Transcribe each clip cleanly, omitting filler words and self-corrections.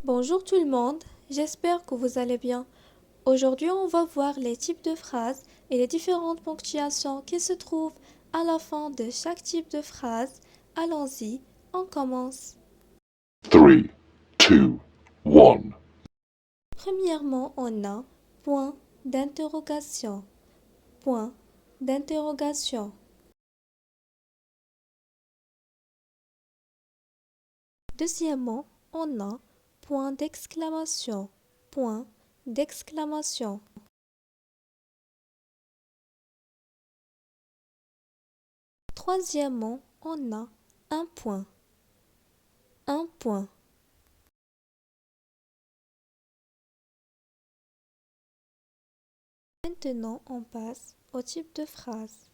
Bonjour tout le monde, j'espère que vous allez bien. Aujourd'hui, on va voir les types de phrases et les différentes ponctuations qui se trouvent à la fin de chaque type de phrase. Allons-y, on commence. 3, 2, 1. Premièrement, on a point d'interrogation. Point d'interrogation. Deuxièmement, on a point d'exclamation. Point d'exclamation. Troisièmement, on a un point. Un point. Maintenant, on passe au type de phrase.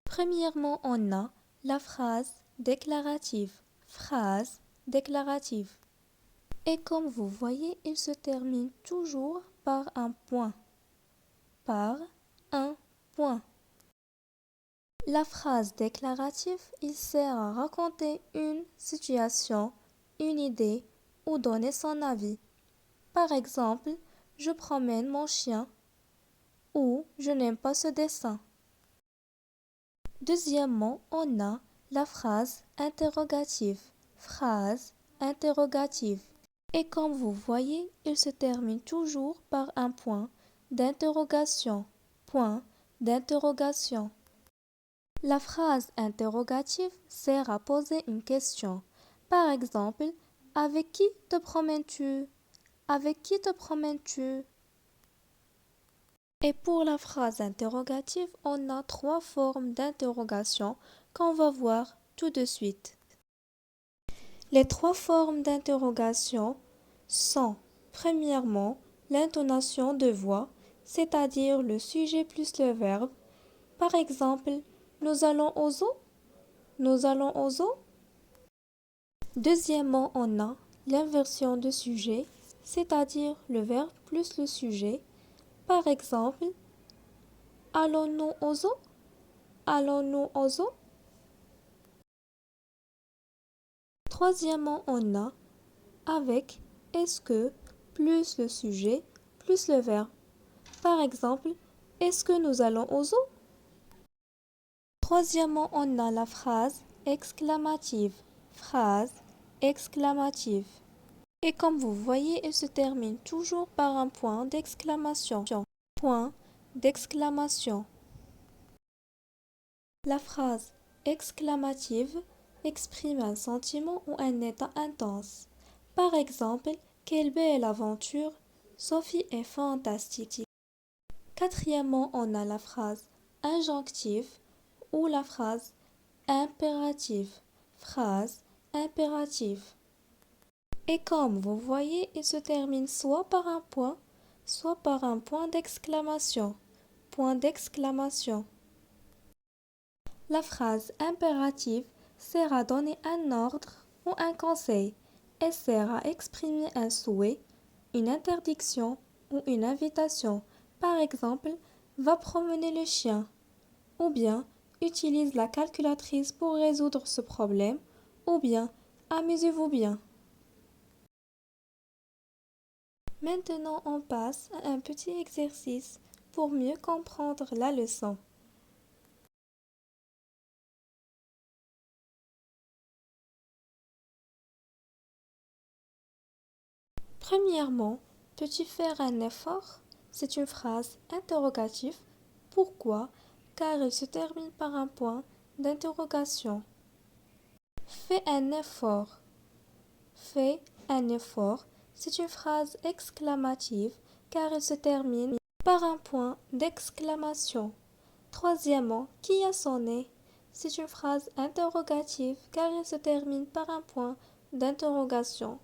Premièrement, on a la phrase déclarative. Phrase déclarative. Et comme vous voyez, il se termine toujours par un point. Par un point. La phrase déclarative, il sert à raconter une situation, une idée ou donner son avis. Par exemple, je promène mon chien ou je n'aime pas ce dessin. Deuxièmement, on a la phrase interrogative. Phrase interrogative. Et comme vous voyez, il se termine toujours par un point d'interrogation. Point d'interrogation. La phrase interrogative sert à poser une question. Par exemple, avec qui te promènes-tu? Avec qui te promènes-tu? Et pour la phrase interrogative, on a trois formes d'interrogation qu'on va voir tout de suite. Les trois formes d'interrogation sont, premièrement, l'intonation de voix, c'est-à-dire le sujet plus le verbe. Par exemple, nous allons au zoo. Nous allons au zoo. Deuxièmement, on a l'inversion de sujet, c'est-à-dire le verbe plus le sujet. Par exemple, allons-nous au zoo? Allons-nous au zoo? Troisièmement, on a avec est-ce que plus le sujet plus le verbe. Par exemple, est-ce que nous allons au zoo? Troisièmement, on a la phrase exclamative. Phrase exclamative. Et comme vous voyez, elle se termine toujours par un point d'exclamation. Point d'exclamation. La phrase exclamative exprime un sentiment ou un état intense. Par exemple, quelle belle aventure! Sophie est fantastique. Quatrièmement, on a la phrase injonctive ou la phrase impérative. Phrase impérative. Et comme vous voyez, il se termine soit par un point, soit par un point d'exclamation. Point d'exclamation. La phrase impérative sert à donner un ordre ou un conseil et sert à exprimer un souhait, une interdiction ou une invitation. Par exemple, va promener le chien ou bien utilise la calculatrice pour résoudre ce problème ou bien amusez-vous bien. Maintenant, on passe à un petit exercice pour mieux comprendre la leçon. Premièrement, peux-tu faire un effort? C'est une phrase interrogative. Pourquoi? Car elle se termine par un point d'interrogation. Fais un effort. Fais un effort. C'est une phrase exclamative car elle se termine par un point d'exclamation. Troisièmement, qui a sonné? C'est une phrase interrogative car elle se termine par un point d'interrogation.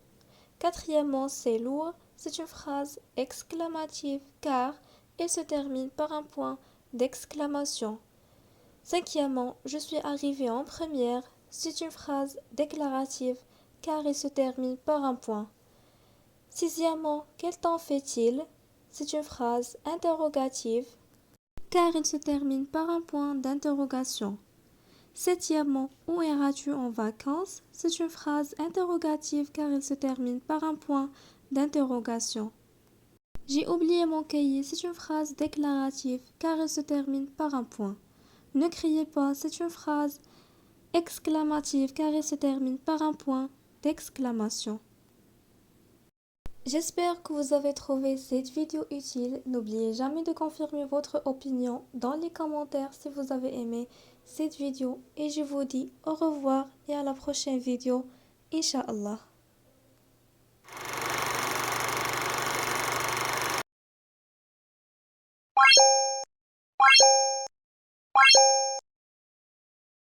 Quatrièmement, c'est lourd. C'est une phrase exclamative car elle se termine par un point d'exclamation. Cinquièmement, je suis arrivé en première. C'est une phrase déclarative car elle se termine par un point. Sixièmement, quel temps fait-il? C'est une phrase interrogative car elle se termine par un point d'interrogation. Septièmement, où iras-tu en vacances? C'est une phrase interrogative car elle se termine par un point d'interrogation. J'ai oublié mon cahier, c'est une phrase déclarative car elle se termine par un point. Ne criez pas, c'est une phrase exclamative car elle se termine par un point d'exclamation. J'espère que vous avez trouvé cette vidéo utile. N'oubliez jamais de confirmer votre opinion dans les commentaires si vous avez aimé cette vidéo. Et je vous dis au revoir et à la prochaine vidéo, Inch'Allah.